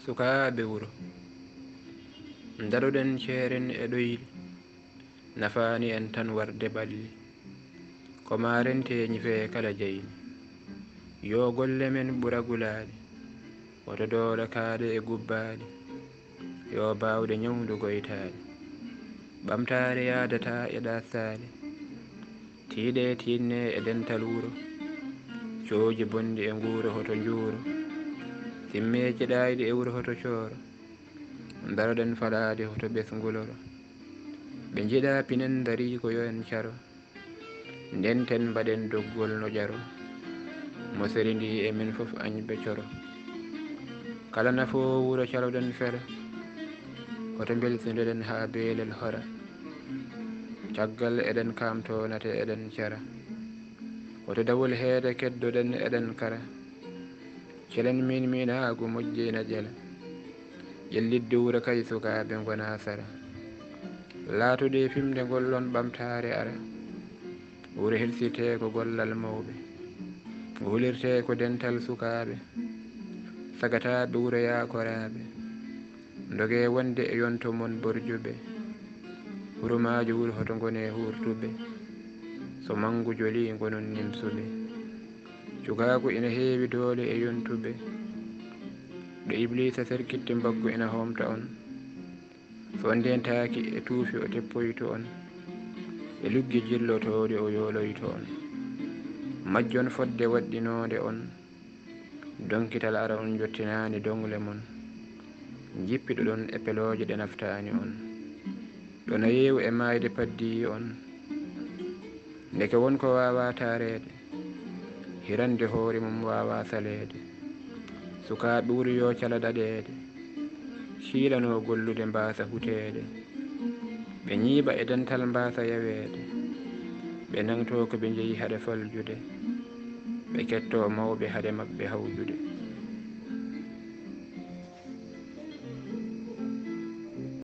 Sukaaɓe wuro daɗoɗen ceeren e ɗoyli, nafaani en tan warde balli, ko ma rente ñife kala jeyni. Yo golle men ɓura gulaali, woto dooɗo kaaɗe e gubbaali, yo baawde ñawdu goytaali, ɓamtaare yaadata e ɗastaali, tiiɗe tiinne e dental wuro, cooji bonndi e nguuro hoto njuuro, timmeeje ɗaayɗi e wuro hoto cooro, daroɗen falaade hoto ɓesnguloro, ɓe njiɗa pinen darii ko yo en caro, ndenten mbaɗen doggol no jaro, mo seri ndi e min fof añɓe coro, kala nafoo wuro caloɗen fera, hoto belsindeɗen haa beelel hora, caggal eɗen kamtonate eɗen cara, hoto dawol heede keddoɗen eɗen kara, celen min minaagu mojjina jela, ƴellidde wuro kay sukaaɓe gona sara, laatuɗe fimde ngollon ɓamtaare ara, wuro helsite ko gollal mawɓe, wulirte ko dental sukaaɓe, sagataɓe wuro yakoraaɓe, doge wonde e yonto mon borjuɓe, hurumaji wuro hoto gone hurtuɓe, so mangu joli gonon nimsuɓe, cukaaku ina heewi doole e yontuɓe, ɗo iblisa serkitte mbaggu ina homta on, so ndentaaki e tuufi o teppoyto on, e luggi jillotoode o yoloyto on, majjon fodde waɗɗinode on, donkital ara on jottinaani dongle mon, jippiɗo ɗon e pelooje ɗe naftaani on, ɗona yeewu e maayde paddiyi on, ndeke wonko waawa taareede, hirande hoore mum waawa saleede, sukaaɓe wuro yo cala daɗeede, ciilano gollude mbaasa huteede, ɓe ñiiɓa e dental mbaasa yaweede, ɓe nangto ko ɓe njeyi haɗe faljude, ɓe ketto mawɓe haɗe maɓɓe hawjude.